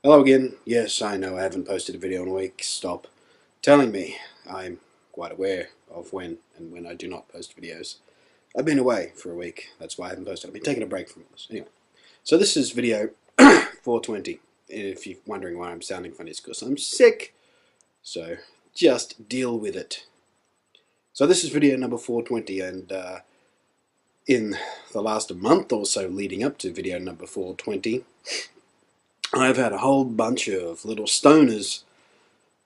Hello again. Yes, I know I haven't posted a video in a week. Stop telling me. I'm quite aware of when and when I do not post videos. I've been away for a week. That's why I haven't posted. I've been taking a break from this. Anyway, so this is video 420. If you're wondering why I'm sounding funny, it's because I'm sick. So just deal with it. So this is video number 420, and in the last month or so leading up to video number 420, I've had a whole bunch of little stoners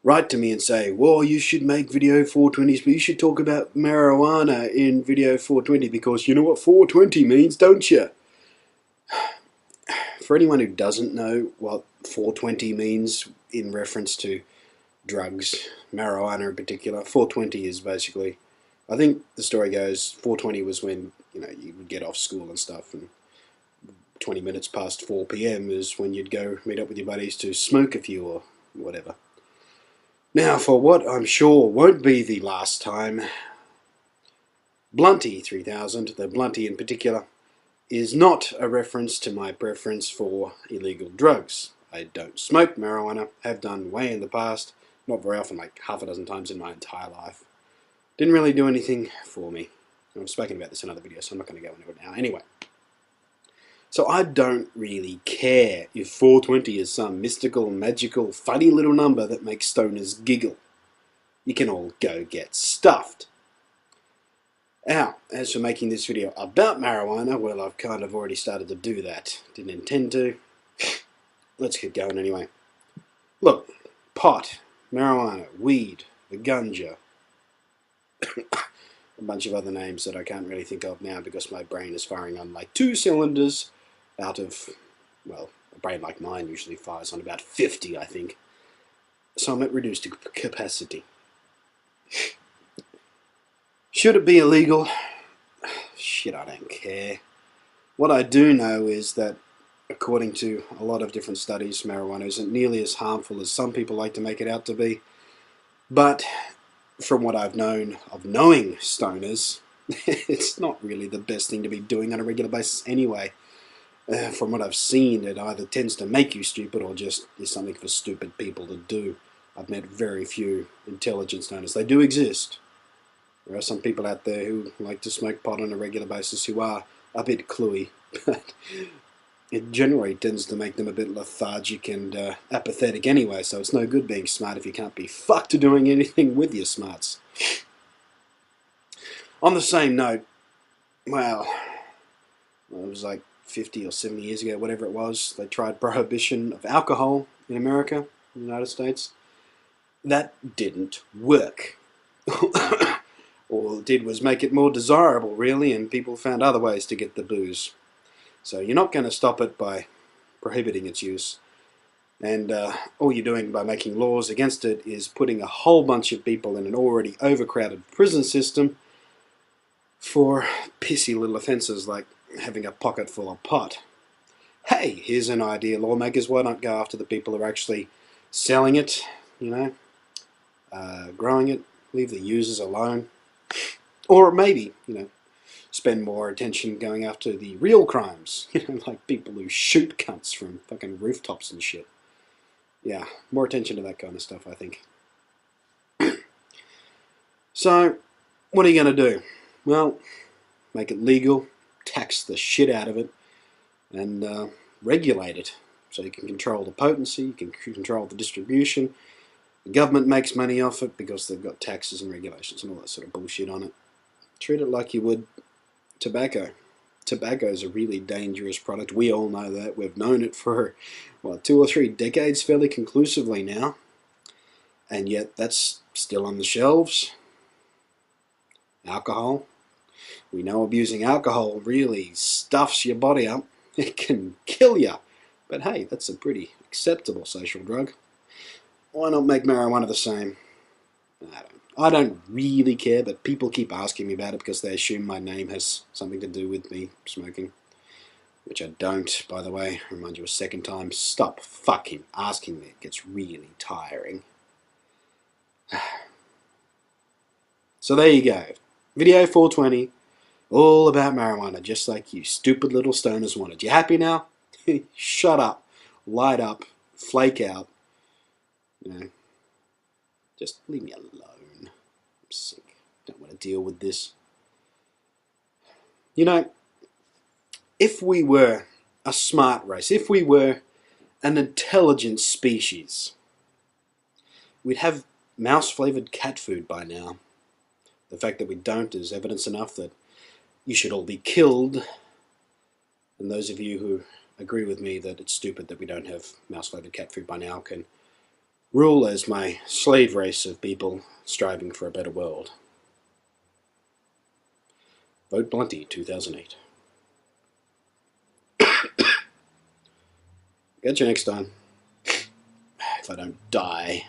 write to me and say, well, you should make video 420s, but you should talk about marijuana in video 420 because you know what 420 means, don't you? For anyone who doesn't know what 420 means in reference to drugs, marijuana in particular, 420 is basically, I think the story goes, 420 was when, you know, you would get off school and stuff, and 20 minutes past 4 p.m. is when you'd go meet up with your buddies to smoke a few or whatever. Now, for what I'm sure won't be the last time, Blunty 3000, the Blunty in particular, is not a reference to my preference for illegal drugs. I don't smoke marijuana, have done way in the past, not very often, like half a dozen times in my entire life. Didn't really do anything for me. I've spoken about this in other videos, so I'm not going to go into it now. Anyway. So I don't really care if 420 is some mystical, magical, funny little number that makes stoners giggle. You can all go get stuffed. Now, as for making this video about marijuana, well, I've kind of already started to do that. Didn't intend to. Let's get going anyway. Look, pot, marijuana, weed, the ganja, a bunch of other names that I can't really think of now because my brain is firing on like 2 cylinders out of, well, a brain like mine usually fires on about 50, I think. So I'm at reduced capacity. Should it be illegal? Shit, I don't care. What I do know is that, according to a lot of different studies, marijuana isn't nearly as harmful as some people like to make it out to be. But from what I've known of knowing stoners, it's not really the best thing to be doing on a regular basis anyway. From what I've seen, it either tends to make you stupid or just is something for stupid people to do. I've met very few intelligent stoners. They do exist. There are some people out there who like to smoke pot on a regular basis who are a bit cluey, but it generally tends to make them a bit lethargic and apathetic anyway, so it's no good being smart if you can't be fucked doing anything with your smarts. On the same note, well, it was like 50 or 70 years ago, whatever it was, they tried prohibition of alcohol in America, in the United States. That didn't work. All it did was make it more desirable, really, and people found other ways to get the booze. So you're not going to stop it by prohibiting its use. And all you're doing by making laws against it is putting a whole bunch of people in an already overcrowded prison system for pissy little offences like having a pocket full of pot. Hey, here's an idea, lawmakers. Why not go after the people who are actually selling it, you know, growing it, leave the users alone. Or maybe, you know, spend more attention going after the real crimes, you know, like people who shoot cunts from fucking rooftops and shit. Yeah, more attention to that kind of stuff, I think. So, what are you going to do? Well, make it legal, tax the shit out of it, and regulate it. So you can control the potency, you can control the distribution. The government makes money off it because they've got taxes and regulations and all that sort of bullshit on it. Treat it like you would tobacco. Tobacco is a really dangerous product. We all know that. We've known it for, what, 2 or 3 decades fairly conclusively now. And yet that's still on the shelves. Alcohol. We know abusing alcohol really stuffs your body up. It can kill you. But hey, that's a pretty acceptable social drug. Why not make marijuana the same? I don't really care, but people keep asking me about it because they assume my name has something to do with me smoking. Which I don't, by the way. I remind you a second time, stop fucking asking me. It gets really tiring. So there you go. Video 420, all about marijuana, just like you stupid little stoners wanted. You happy now? Shut up, light up, flake out. You know, just leave me alone. I'm sick. Don't want to deal with this. You know, if we were a smart race, if we were an intelligent species, we'd have mouse-flavoured cat food by now. The fact that we don't is evidence enough that you should all be killed. And those of you who agree with me that it's stupid that we don't have mouse-flavoured cat food by now can rule as my slave race of people striving for a better world. Vote Blunty 2008. Catch you next time. If I don't die.